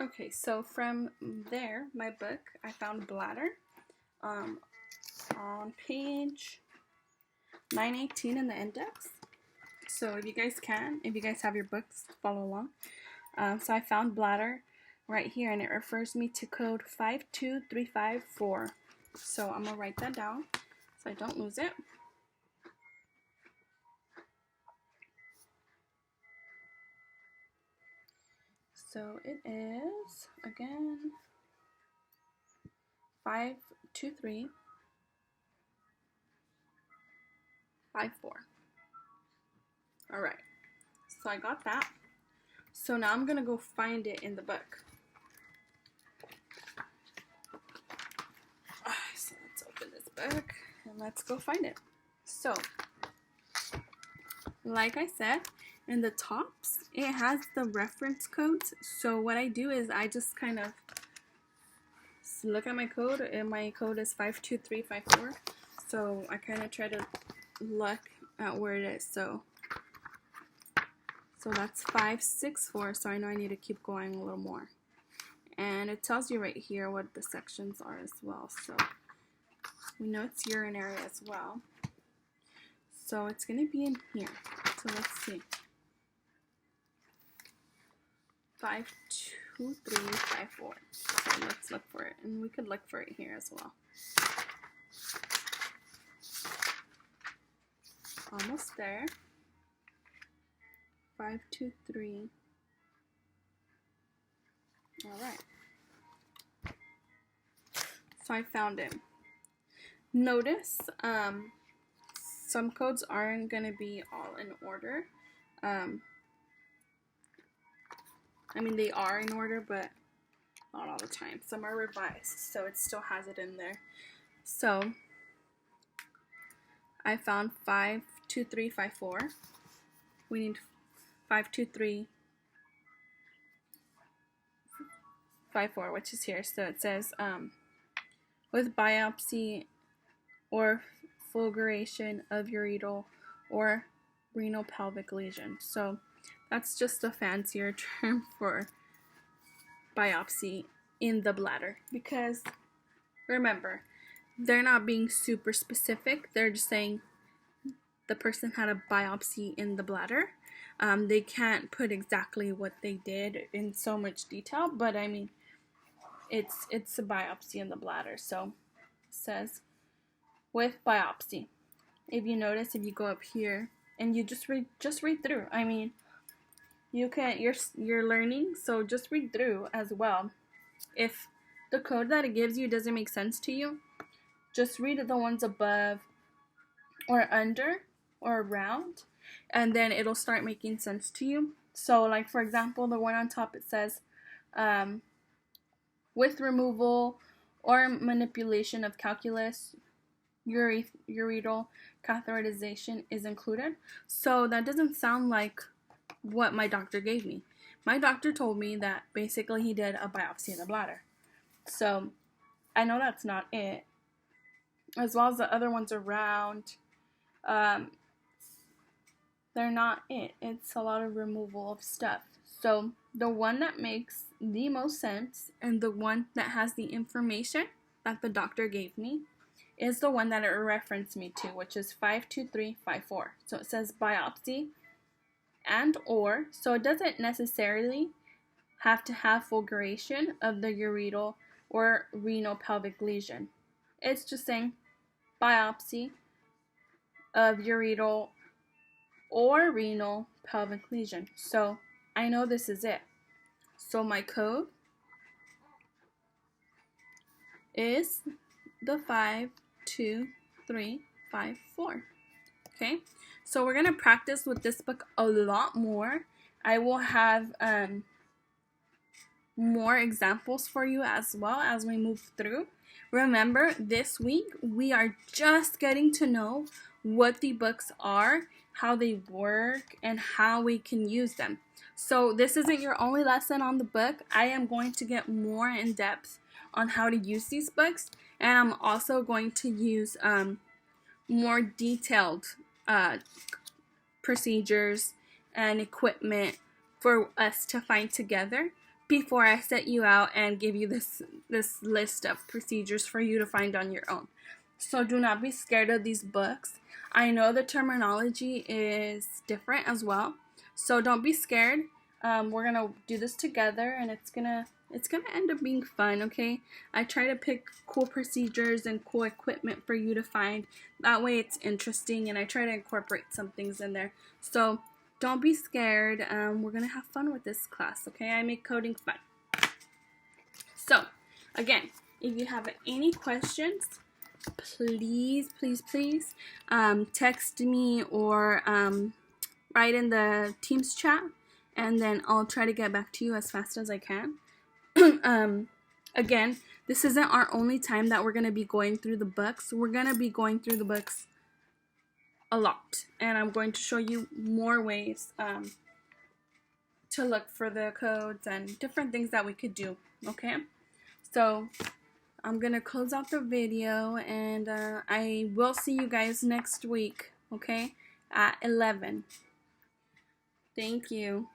Okay, so from there, my book, I found bladder on page 918 in the index. So if you guys have your books, follow along. So I found bladder right here, and it refers me to code 52354. So I'm going to write that down so I don't lose it. So it is, again, 52354. Alright, so I got that. So now I'm going to go find it in the book. So let's open this book and let's go find it. So, like I said, in the tops, it has the reference codes. So what I do is I just kind of look at my code, and my code is 52354. So I kind of try to look at where it is. So that's 564, so I know I need to keep going a little more. And it tells you right here what the sections are as well. So we know it's urinary as well. So it's going to be in here. So let's see. 52354. So let's look for it. And we could look for it here as well. Almost there. 523. Alright. So I found it. Notice some codes aren't going to be all in order. I mean, they are in order, but not all the time. Some are revised, so it still has it in there. So I found 52354. We need 52354, which is here. So it says with biopsy or fulguration of ureteral or renal pelvic lesion. So that's just a fancier term for biopsy in the bladder, because remember, they're not being super specific. They're just saying the person had a biopsy in the bladder. They can't put exactly what they did in so much detail, but I mean, it's a biopsy in the bladder. So it says with biopsy. If you notice, if you go up here and you just read through. I mean, you're learning, so just read through as well. If the code that it gives you doesn't make sense to you, just read the ones above or under or around, and then it'll start making sense to you. So like, for example, the one on top, it says with removal or manipulation of calculus, ureteral catheterization is included. So that doesn't sound like what my doctor gave me. My doctor told me that basically he did a biopsy in the bladder. So I know that's not it. As well as the other ones around, they're not it. It's a lot of removal of stuff. So the one that makes the most sense and the one that has the information that the doctor gave me is the one that it referenced me to, which is 52354. So it says biopsy and or, so it doesn't necessarily have to have fulguration of the ureteral or renal pelvic lesion. It's just saying biopsy of ureteral or renal pelvic lesion. So I know this is it. So my code is the 52354. Okay, so we're going to practice with this book a lot more. I will have more examples for you as well as we move through. Remember, this week we are just getting to know what the books are, how they work, and how we can use them. So this isn't your only lesson on the book. I am going to get more in depth on how to use these books, and I'm also going to use more detailed procedures and equipment for us to find together before I set you out and give you this list of procedures for you to find on your own. So do not be scared of these books. I know the terminology is different as well, so don't be scared. We're gonna do this together, and it's gonna end up being fun. Okay, I try to pick cool procedures and cool equipment for you to find. That way it's interesting, and I try to incorporate some things in there. So don't be scared. We're gonna have fun with this class. Okay, I make coding fun. So again, if you have any questions, please text me or write in the Teams chat, and then I'll try to get back to you as fast as I can. Again, this isn't our only time that we're going to be going through the books. We're going to be going through the books a lot, and I'm going to show you more ways to look for the codes and different things that we could do. Okay, so I'm gonna close out the video, and I will see you guys next week, okay, at 11. Thank you.